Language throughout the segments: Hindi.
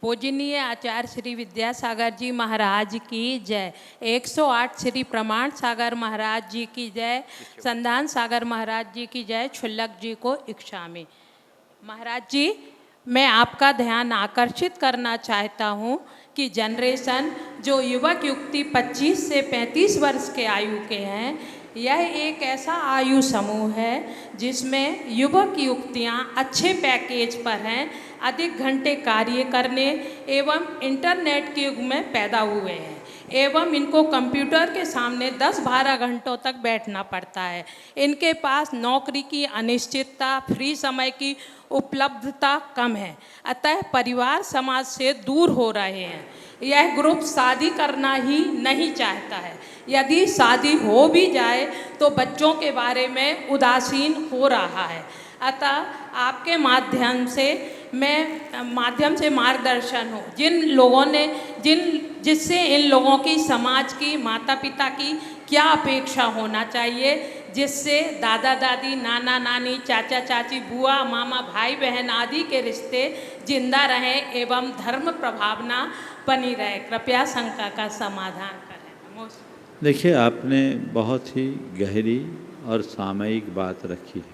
पूजनीय आचार्य श्री विद्यासागर जी महाराज की जय। 108 श्री प्रमाण सागर महाराज जी की जय। संधान सागर महाराज जी की जय। छुल्लक जी को इच्छा में। महाराज जी, मैं आपका ध्यान आकर्षित करना चाहता हूँ कि जनरेशन जो युवक युवती 25 से 35 वर्ष के आयु के हैं, यह एक ऐसा आयु समूह है जिसमें युवक युवतियाँ अच्छे पैकेज पर हैं, अधिक घंटे कार्य करने एवं इंटरनेट के युग में पैदा हुए हैं एवं इनको कंप्यूटर के सामने 10-12 घंटों तक बैठना पड़ता है। इनके पास नौकरी की अनिश्चितता, फ्री समय की उपलब्धता कम है, अतः परिवार समाज से दूर हो रहे हैं। यह ग्रुप शादी करना ही नहीं चाहता है। यदि शादी हो भी जाए तो बच्चों के बारे में उदासीन हो रहा है। अतः आपके माध्यम से मार्गदर्शन हो, जिससे इन लोगों की, समाज की, माता पिता की क्या अपेक्षा होना चाहिए, जिससे दादा दादी, नाना नानी, चाचा चाची, बुआ मामा, भाई बहन आदि के रिश्ते जिंदा रहें एवं धर्म प्रभावना बनी रहे। कृपया शंका का समाधान करें। देखिए, आपने बहुत ही गहरी और सामयिक बात रखी है।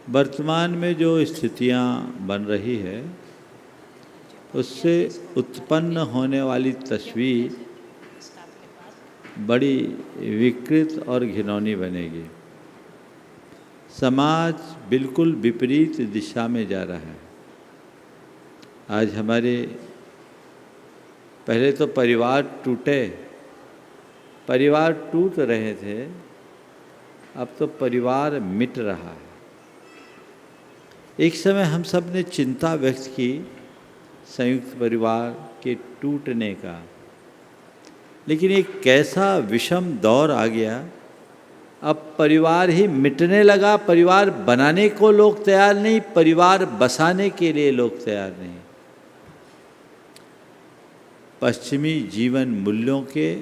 वर्तमान में जो स्थितियां बन रही है उससे उत्पन्न होने वाली तस्वीर बड़ी विकृत और घिनौनी बनेगी। समाज बिल्कुल विपरीत दिशा में जा रहा है। आज हमारे पहले तो परिवार टूट रहे थे, अब तो परिवार मिट रहा है। एक समय हम सब ने चिंता व्यक्त की संयुक्त परिवार के टूटने का, लेकिन एक कैसा विषम दौर आ गया, अब परिवार ही मिटने लगा। परिवार बनाने को लोग तैयार नहीं, परिवार बसाने के लिए लोग तैयार नहीं। पश्चिमी जीवन मूल्यों के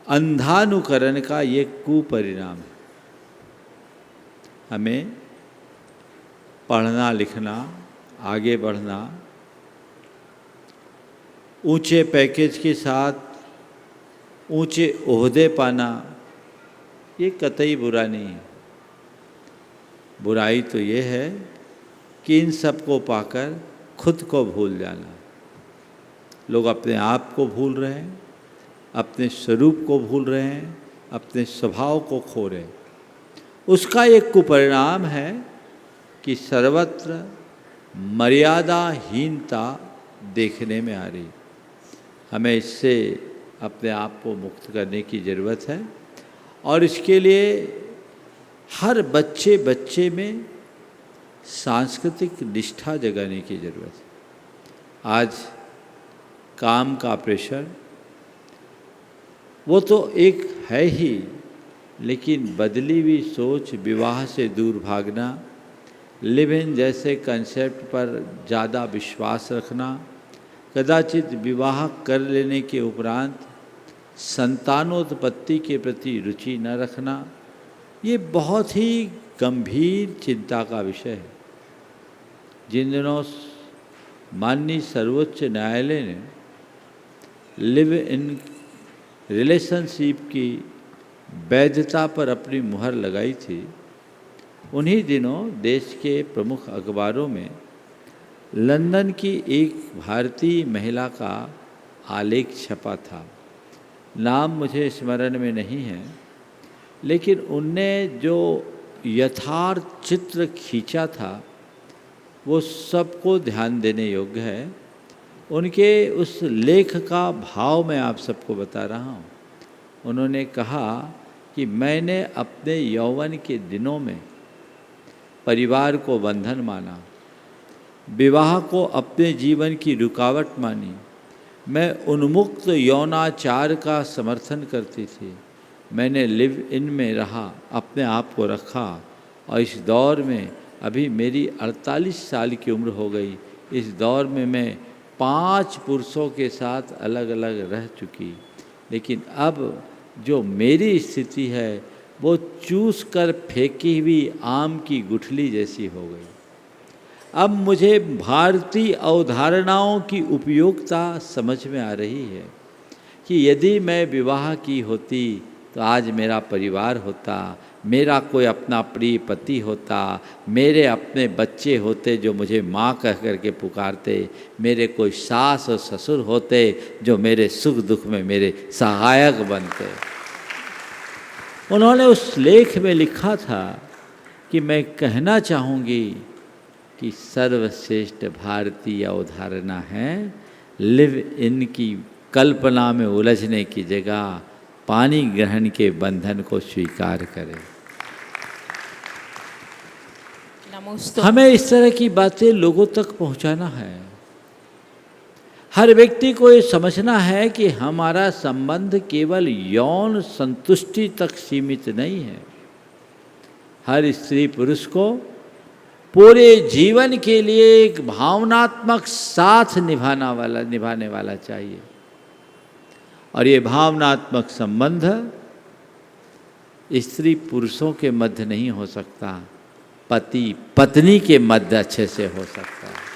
अंधानुकरण का ये कुपरिणाम है। हमें पढ़ना लिखना, आगे बढ़ना, ऊंचे पैकेज के साथ ऊंचे ओहदे पाना, ये कतई बुरा नहीं है। बुराई तो ये है कि इन सब को पाकर खुद को भूल जाना। लोग अपने आप को भूल रहे हैं, अपने स्वरूप को भूल रहे हैं, अपने स्वभाव को खो रहे हैं। उसका एक कुपरिणाम है कि सर्वत्र मर्यादाहीनता देखने में आ रही। हमें इससे अपने आप को मुक्त करने की ज़रूरत है और इसके लिए हर बच्चे में सांस्कृतिक निष्ठा जगाने की ज़रूरत है। आज काम का प्रेशर वो तो एक है ही, लेकिन बदली हुई सोच, विवाह से दूर भागना, लिव इन जैसे कंसेप्ट पर ज़्यादा विश्वास रखना, कदाचित विवाह कर लेने के उपरांत संतानोत्पत्ति के प्रति रुचि न रखना, ये बहुत ही गंभीर चिंता का विषय है। जिन दिनों माननीय सर्वोच्च न्यायालय ने लिव इन रिलेशनशिप की वैधता पर अपनी मुहर लगाई थी, उन्हीं दिनों देश के प्रमुख अखबारों में लंदन की एक भारतीय महिला का आलेख छपा था। नाम मुझे स्मरण में नहीं है, लेकिन उनने जो यथार्थ चित्र खींचा था वो सबको ध्यान देने योग्य है। उनके उस लेख का भाव मैं आप सबको बता रहा हूँ। उन्होंने कहा कि मैंने अपने यौवन के दिनों में परिवार को बंधन माना, विवाह को अपने जीवन की रुकावट मानी। मैं उन्मुक्त यौनाचार का समर्थन करती थी। मैंने लिव इन में रहा, अपने आप को रखा, और इस दौर में अभी मेरी 48 साल की उम्र हो गई। इस दौर में मैं 5 पुरुषों के साथ अलग अलग रह चुकी, लेकिन अब जो मेरी स्थिति है वो चूस कर फेंकी हुई आम की गुठली जैसी हो गई। अब मुझे भारतीय अवधारणाओं की उपयोगिता समझ में आ रही है कि यदि मैं विवाह की होती तो आज मेरा परिवार होता, मेरा कोई अपना प्रिय पति होता, मेरे अपने बच्चे होते जो मुझे माँ कह करके पुकारते, मेरे कोई सास और ससुर होते जो मेरे सुख दुख में मेरे सहायक बनते। उन्होंने उस लेख में लिखा था कि मैं कहना चाहूँगी कि सर्वश्रेष्ठ भारतीय अवधारणा है लिव इन की कल्पना में उलझने की जगह पानी ग्रहण के बंधन को स्वीकार करें। नमोस्तु। हमें इस तरह की बातें लोगों तक पहुंचाना है। हर व्यक्ति को ये समझना है कि हमारा संबंध केवल यौन संतुष्टि तक सीमित नहीं है। हर स्त्री पुरुष को पूरे जीवन के लिए एक भावनात्मक साथ निभाने वाला चाहिए, और ये भावनात्मक संबंध स्त्री पुरुषों के मध्य नहीं हो सकता, पति पत्नी के मध्य अच्छे से हो सकता है।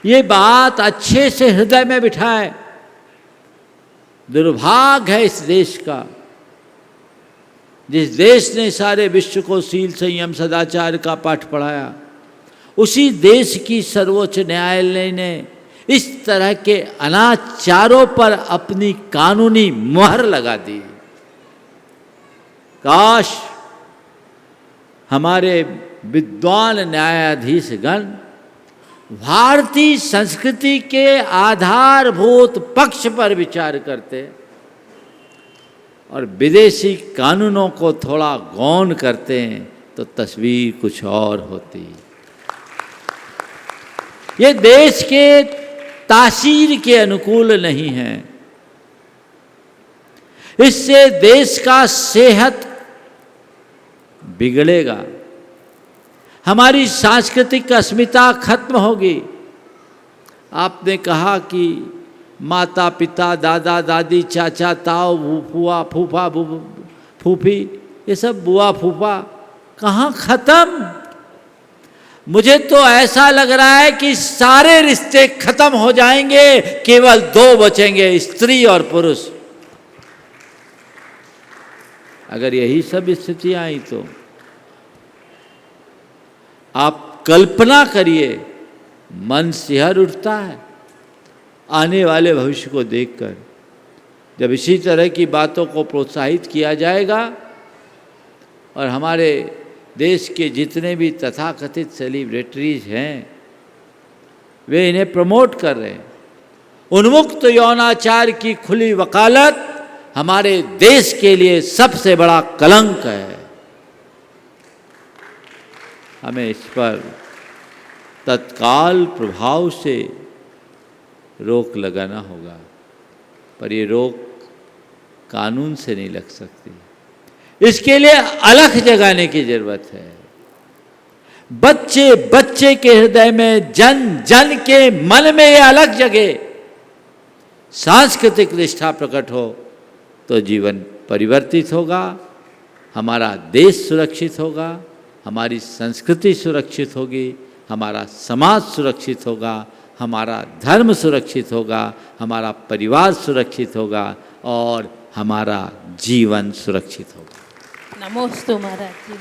ये बात अच्छे से हृदय में बिठाए। दुर्भाग्य है इस देश का, जिस देश ने सारे विश्व को शील संयम सदाचार का पाठ पढ़ाया, उसी देश की सर्वोच्च न्यायालय ने इस तरह के अनाचारों पर अपनी कानूनी मुहर लगा दी। काश हमारे विद्वान न्यायाधीशगण भारतीय संस्कृति के आधारभूत पक्ष पर विचार करते और विदेशी कानूनों को थोड़ा गौण करते हैं तो तस्वीर कुछ और होती। ये देश के तासीर के अनुकूल नहीं है। इससे देश का सेहत बिगड़ेगा, हमारी सांस्कृतिक अस्मिता खत्म होगी। आपने कहा कि माता पिता दादा दादी चाचा ताऊ फुआ फूफा फूफी, ये सब बुआ फूफा कहाँ खत्म? मुझे तो ऐसा लग रहा है कि सारे रिश्ते खत्म हो जाएंगे, केवल दो बचेंगे, स्त्री और पुरुष। अगर यही सब स्थितियां आई तो आप कल्पना करिए, मन सिहर उठता है आने वाले भविष्य को देखकर। जब इसी तरह की बातों को प्रोत्साहित किया जाएगा और हमारे देश के जितने भी तथाकथित सेलिब्रिटीज हैं वे इन्हें प्रमोट कर रहे हैं, उन्मुक्त यौनाचार की खुली वकालत हमारे देश के लिए सबसे बड़ा कलंक है। हमें इस पर तत्काल प्रभाव से रोक लगाना होगा, पर ये रोक कानून से नहीं लग सकती। इसके लिए अलख जगाने की जरूरत है। बच्चे बच्चे के हृदय में, जन जन के मन में ये अलख जगे, सांस्कृतिक निष्ठा प्रकट हो तो जीवन परिवर्तित होगा, हमारा देश सुरक्षित होगा, हमारी संस्कृति सुरक्षित होगी, हमारा समाज सुरक्षित होगा, हमारा धर्म सुरक्षित होगा, हमारा परिवार सुरक्षित होगा और हमारा जीवन सुरक्षित होगा। नमोस्तु महाराज जी।